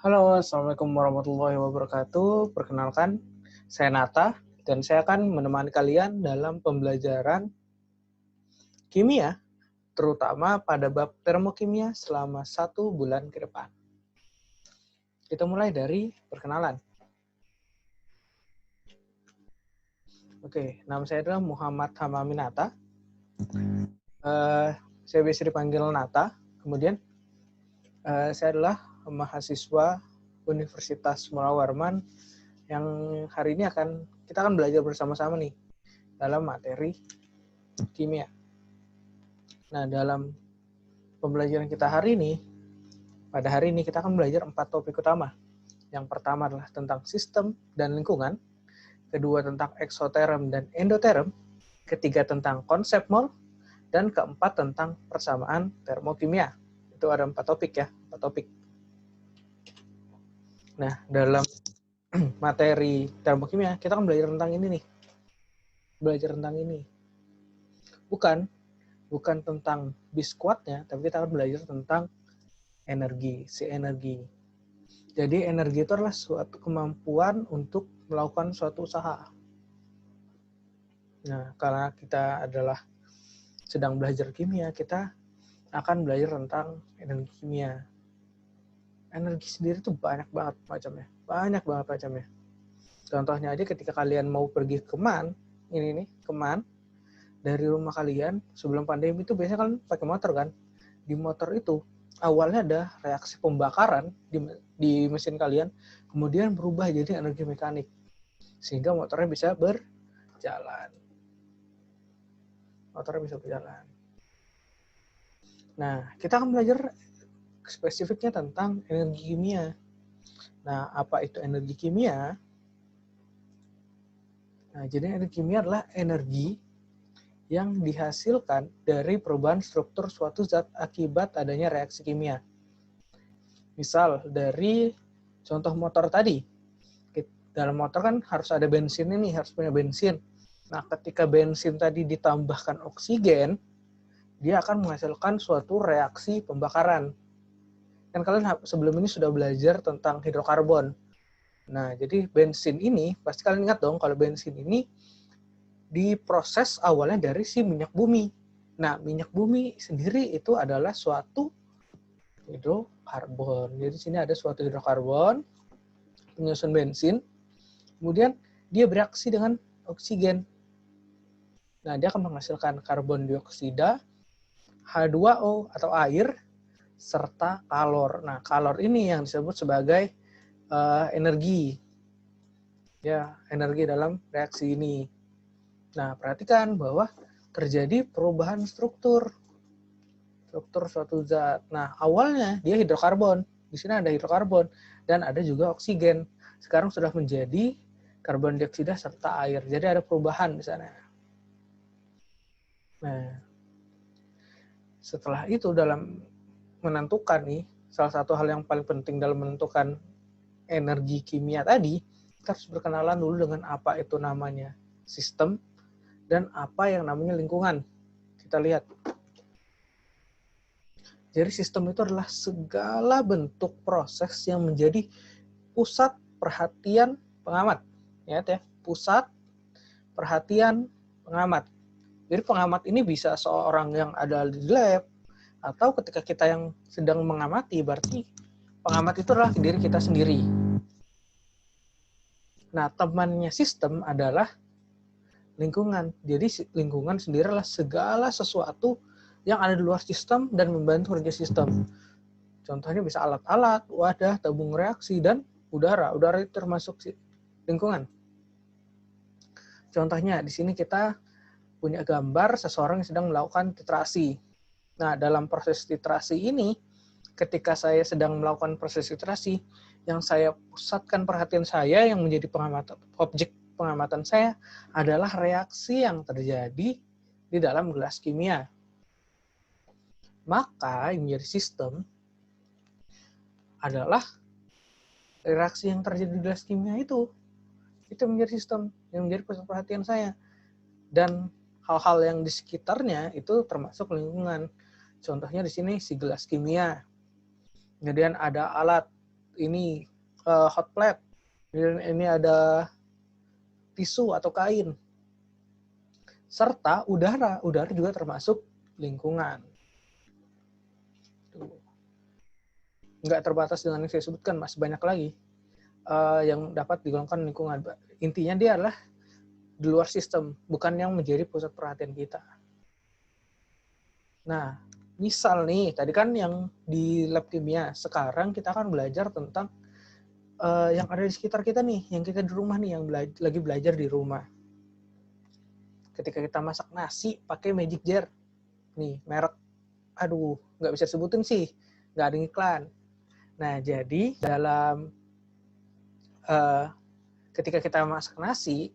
Halo, Assalamualaikum warahmatullahi wabarakatuh. Perkenalkan, saya Nata, dan saya akan menemani kalian dalam pembelajaran kimia, terutama pada bab termokimia selama 1 bulan ke depan. Kita mulai dari perkenalan. Oke, nama saya adalah Muhammad Hamami Nata. Saya biasa dipanggil Nata. Kemudian, saya adalah mahasiswa Universitas Mula Warman yang hari ini kita akan belajar bersama-sama nih dalam materi kimia. Nah, dalam pembelajaran kita pada hari ini kita akan belajar 4 topik utama. Yang pertama adalah tentang sistem dan lingkungan, kedua tentang eksoterm dan endoterm, ketiga tentang konsep mol, dan keempat tentang persamaan termokimia. Itu ada 4 topik ya, 4 topik. Nah, dalam materi termokimia kita akan belajar tentang ini nih. Bukan tentang biskuatnya, tapi kita akan belajar tentang energi. Jadi energi itu adalah suatu kemampuan untuk melakukan suatu usaha. Nah, karena kita adalah sedang belajar kimia, kita akan belajar tentang energi kimia. Energi sendiri itu banyak banget macamnya. Contohnya aja ketika kalian mau pergi ke Man, dari rumah kalian sebelum pandemi itu biasanya kalian pakai motor kan. Di motor itu awalnya ada reaksi pembakaran di mesin kalian, kemudian berubah jadi energi mekanik sehingga motornya bisa berjalan. Nah, kita akan belajar spesifiknya tentang energi kimia. Nah, apa itu energi kimia? Nah, jadi energi kimia adalah energi yang dihasilkan dari perubahan struktur suatu zat akibat adanya reaksi kimia. Misal dari contoh motor tadi. Dalam motor kan harus ada bensin ini, harus punya bensin. Nah, ketika bensin tadi ditambahkan oksigen, dia akan menghasilkan suatu reaksi pembakaran. Kan kalian sebelum ini sudah belajar tentang hidrokarbon. Nah, jadi bensin ini, pasti kalian ingat dong kalau bensin ini diproses awalnya dari si minyak bumi. Nah, minyak bumi sendiri itu adalah suatu hidrokarbon. Jadi sini ada suatu hidrokarbon, penyusun bensin, kemudian dia bereaksi dengan oksigen. Nah, dia akan menghasilkan karbon dioksida, H2O atau air, serta kalor. Nah, kalor ini yang disebut sebagai energi. Ya, energi dalam reaksi ini. Nah, perhatikan bahwa terjadi perubahan struktur suatu zat. Nah, awalnya dia hidrokarbon. Di sini ada hidrokarbon dan ada juga oksigen. Sekarang sudah menjadi karbon dioksida serta air. Jadi ada perubahan di sana. Nah, setelah itu dalam menentukan salah satu hal yang paling penting dalam menentukan energi kimia tadi, kita harus berkenalan dulu dengan apa itu namanya sistem dan apa yang namanya lingkungan. Kita lihat. Jadi sistem itu adalah segala bentuk proses yang menjadi pusat perhatian pengamat. Ingat ya, pusat perhatian pengamat. Jadi pengamat ini bisa seorang yang ada di lab, atau ketika kita yang sedang mengamati, berarti pengamat itu adalah diri kita sendiri. Nah, temannya sistem adalah lingkungan. Jadi lingkungan sendiri adalah segala sesuatu yang ada di luar sistem dan membantu kerja sistem. Contohnya bisa alat-alat, wadah, tabung reaksi, dan udara. Udara itu termasuk lingkungan. Contohnya di sini kita punya gambar seseorang yang sedang melakukan titrasi. Nah, dalam proses titrasi ini, ketika saya sedang melakukan proses titrasi, yang saya pusatkan perhatian saya, yang menjadi objek pengamatan saya, adalah reaksi yang terjadi di dalam gelas kimia. Maka yang menjadi sistem adalah reaksi yang terjadi di gelas kimia itu menjadi sistem, yang menjadi pusat perhatian saya. Dan hal-hal yang di sekitarnya itu termasuk lingkungan. Contohnya di sini si gelas kimia. Kemudian ada alat ini hot plate. Kemudian ini ada tisu atau kain. Serta udara. Udara juga termasuk lingkungan. Nggak terbatas dengan yang saya sebutkan, masih banyak lagi yang dapat digolongkan lingkungan. Intinya dia adalah di luar sistem, bukan yang menjadi pusat perhatian kita. Nah, misal nih, tadi kan yang di lab kimia, sekarang kita akan belajar tentang yang ada di sekitar kita nih, yang kita di rumah nih, yang lagi belajar di rumah. Ketika kita masak nasi pakai Magic Jar, nih merek, aduh, nggak bisa sebutin sih, nggak ada iklan. Nah, jadi dalam ketika kita masak nasi,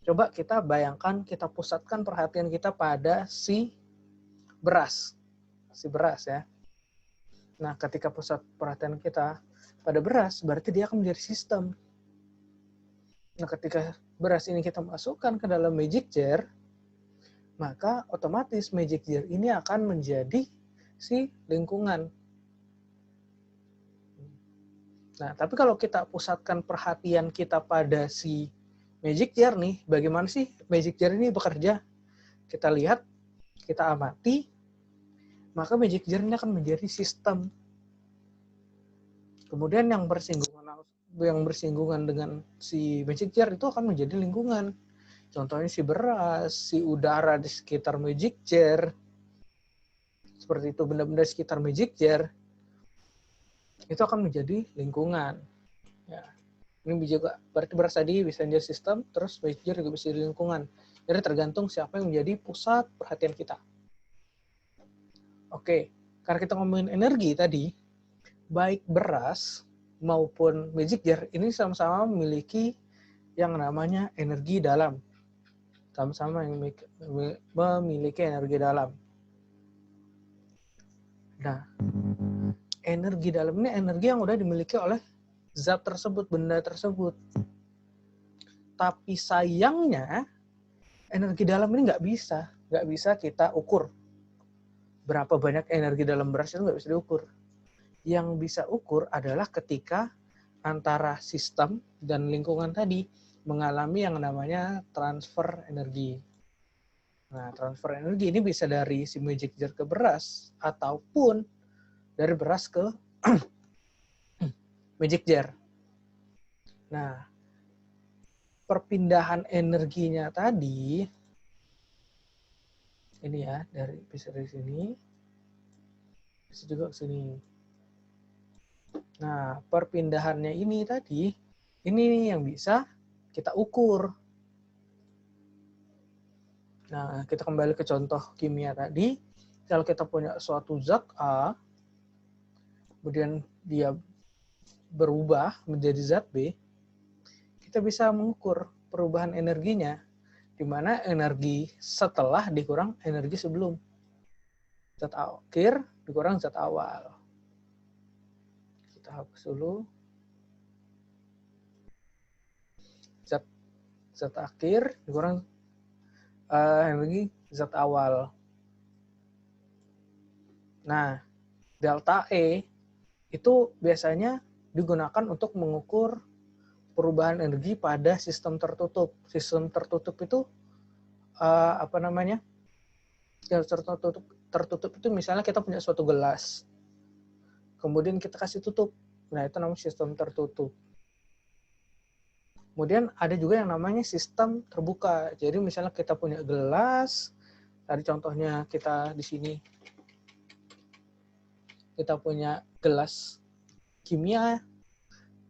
coba kita bayangkan, kita pusatkan perhatian kita pada si beras ya. Nah, ketika pusat perhatian kita pada beras, berarti dia akan menjadi sistem. Nah, ketika beras ini kita masukkan ke dalam Magic Jar, maka otomatis Magic Jar ini akan menjadi si lingkungan. Nah, tapi kalau kita pusatkan perhatian kita pada si Magic Jar nih, bagaimana sih Magic Jar ini bekerja? Kita lihat, kita amati, maka Magic Jar ini akan menjadi sistem. Kemudian yang bersinggungan dengan si Magic Jar itu akan menjadi lingkungan. Contohnya si beras, si udara di sekitar Magic Jar. Seperti itu, benda-benda di sekitar Magic Jar itu akan menjadi lingkungan. Ya. Ini juga berarti beras tadi bisa menjadi sistem, terus Magic Jar juga bisa jadi lingkungan. Jadi tergantung siapa yang menjadi pusat perhatian kita. Oke, karena kita ngomongin energi tadi, baik beras maupun Magic Jar ini sama-sama memiliki yang namanya energi dalam. Sama-sama memiliki energi dalam. Nah, energi dalam ini energi yang udah dimiliki oleh zat tersebut, benda tersebut. Tapi sayangnya, energi dalam ini nggak bisa kita ukur. Berapa banyak energi dalam beras itu nggak bisa diukur. Yang bisa ukur adalah ketika antara sistem dan lingkungan tadi mengalami yang namanya transfer energi. Nah, transfer energi ini bisa dari si Magic Jar ke beras ataupun dari beras ke Magic Jar. Nah, perpindahan energinya tadi ini ya, bisa dari sini, bisa juga ke sini. Nah, perpindahannya ini tadi, ini yang bisa kita ukur. Nah, kita kembali ke contoh kimia tadi. Kalau kita punya suatu zat A, kemudian dia berubah menjadi zat B, kita bisa mengukur perubahan energinya, di mana energi setelah dikurang energi sebelum. Zat akhir dikurang zat awal. Kita hapus dulu. Zat akhir dikurang energi zat awal. Nah, delta E itu biasanya digunakan untuk mengukur perubahan energi pada sistem tertutup. Sistem tertutup itu apa namanya? Tertutup itu misalnya kita punya suatu gelas, kemudian kita kasih tutup. Nah, itu namanya sistem tertutup. Kemudian ada juga yang namanya sistem terbuka. Jadi misalnya kita punya gelas, tadi contohnya kita di sini, kita punya gelas kimia,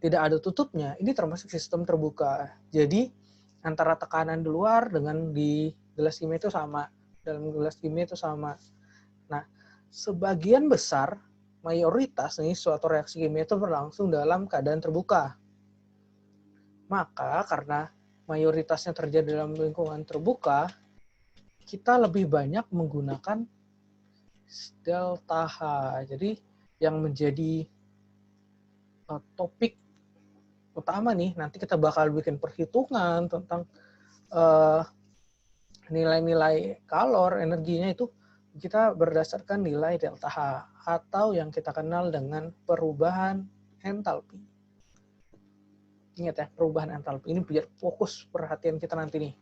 tidak ada tutupnya, ini termasuk sistem terbuka. Jadi antara tekanan di luar dengan di gelas kimia itu sama. Dalam gelas kimia itu sama. Nah, sebagian besar, mayoritas nih suatu reaksi kimia itu berlangsung dalam keadaan terbuka. Maka karena mayoritasnya terjadi dalam lingkungan terbuka, kita lebih banyak menggunakan delta H. Jadi yang menjadi topik utama nih, nanti kita bakal bikin perhitungan tentang nilai-nilai kalor energinya itu kita berdasarkan nilai delta H atau yang kita kenal dengan perubahan entalpi. Ingat ya, perubahan entalpi ini biar fokus perhatian kita nanti nih.